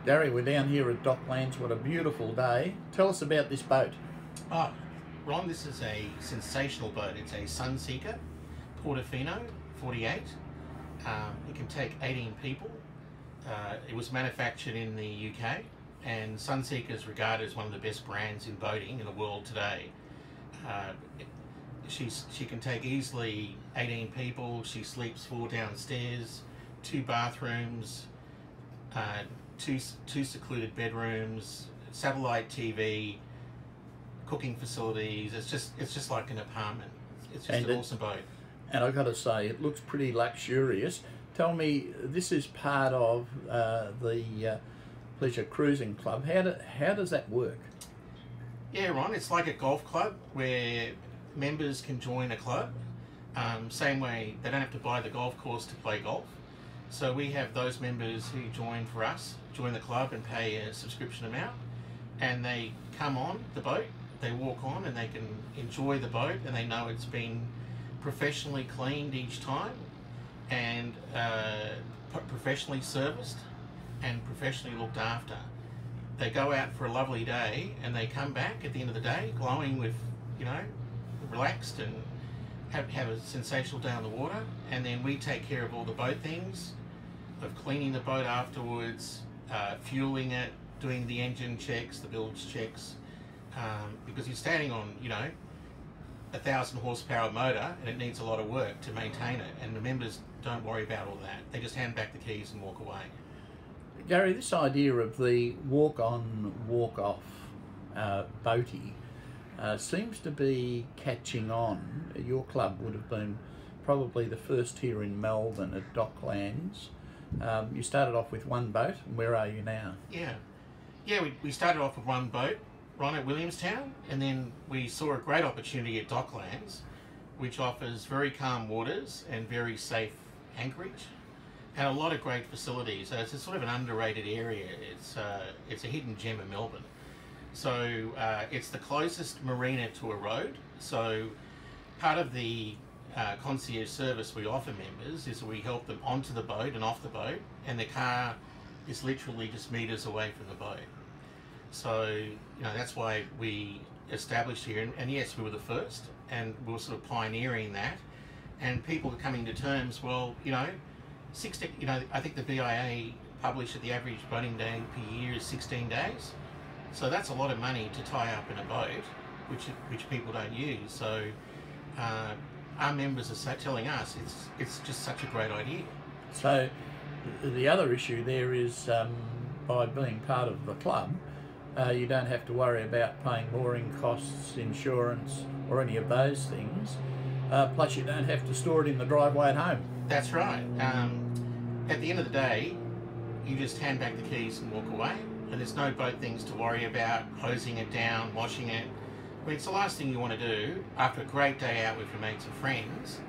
Gary, we're down here at Docklands. What a beautiful day. Tell us about this boat. Oh, Ron, this is a sensational boat. It's a Sunseeker Portofino 48. It can take 18 people. It was manufactured in the UK, and Sunseeker is regarded as one of the best brands in boating in the world today. She can take easily 18 people. She sleeps 4 downstairs, 2 bathrooms, two secluded bedrooms, satellite TV, cooking facilities. It's just like an apartment. It's just an awesome boat. And I've got to say, it looks pretty luxurious. Tell me, this is part of the Pleasure Cruising Club. How does that work? Yeah, Ron, it's like a golf club where members can join a club. Same way, they don't have to buy the golf course to play golf. So we have those members who join the club and pay a subscription amount, and they come on the boat, they walk on and they can enjoy the boat, and they know it's been professionally cleaned each time, and professionally serviced and professionally looked after. They go out for a lovely day and they come back at the end of the day glowing with, relaxed, and have a sensational day on the water. And then we take care of all the boat things, of cleaning the boat afterwards, fueling it, doing the engine checks, the bilge checks, because you're standing on, 1,000 horsepower motor, and it needs a lot of work to maintain it, and the members don't worry about all that. They just hand back the keys and walk away. Gary, this idea of the walk-on, walk-off boatie seems to be catching on. Your club would have been probably the first here in Melbourne at Docklands. You started off with one boat, and where are you now? Yeah, we started off with one boat, Ron, at Williamstown, and then we saw a great opportunity at Docklands, which offers very calm waters and very safe anchorage, and a lot of great facilities. It's a sort of an underrated area. It's a hidden gem in Melbourne. So it's the closest marina to a road. So part of the concierge service we offer members is we help them onto the boat and off the boat, and the car is literally just meters away from the boat. So that's why we established here, and yes, we were the first, and we were sort of pioneering that, and people are coming to terms. Well, I think the BIA published that the average boating day per year is 16 days. So that's a lot of money to tie up in a boat, which people don't use. So our members are telling us it's just such a great idea. So the other issue there is by being part of the club, you don't have to worry about paying mooring costs, insurance, or any of those things. Plus, you don't have to store it in the driveway at home. That's right. At the end of the day, you just hand back the keys and walk away, and there's no boat things to worry about, hosing it down, washing it. I mean, it's the last thing you want to do after a great day out with your mates and friends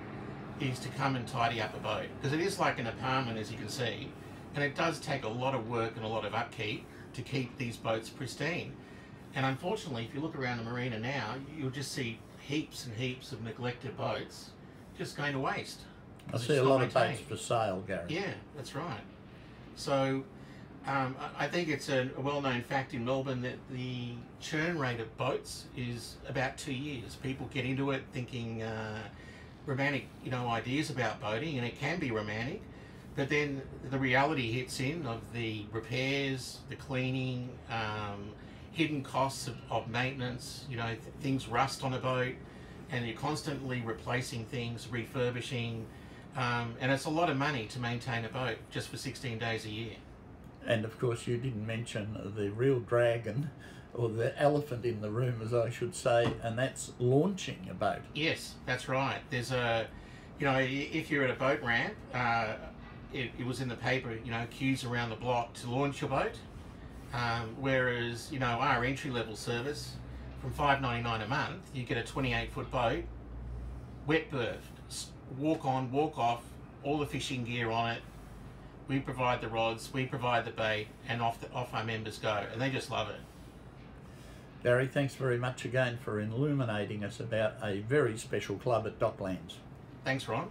is to come and tidy up a boat, because it is like an apartment, as you can see, and it does take a lot of work and a lot of upkeep to keep these boats pristine. And unfortunately, if you look around the marina now, you'll just see heaps and heaps of neglected boats just going to waste. I see a lot of boats for sale, Gary. Yeah, that's right. So I think it's a well-known fact in Melbourne that the churn rate of boats is about 2 years. People get into it thinking romantic, ideas about boating, and it can be romantic, but then the reality hits in of the repairs, the cleaning, hidden costs of maintenance. Things rust on a boat, and you're constantly replacing things, refurbishing, and it's a lot of money to maintain a boat just for 16 days a year. And of course, you didn't mention the real dragon, or the elephant in the room, as I should say, and that's launching a boat. Yes, that's right. There's if you're at a boat ramp, it was in the paper, queues around the block to launch your boat. Whereas, our entry-level service, from $5.99 a month, you get a 28-foot boat, wet berthed, walk on, walk off, all the fishing gear on it. We provide the rods, we provide the bait, and off our members go, and they just love it. Gary, thanks very much again for illuminating us about a very special club at Docklands. Thanks, Ron.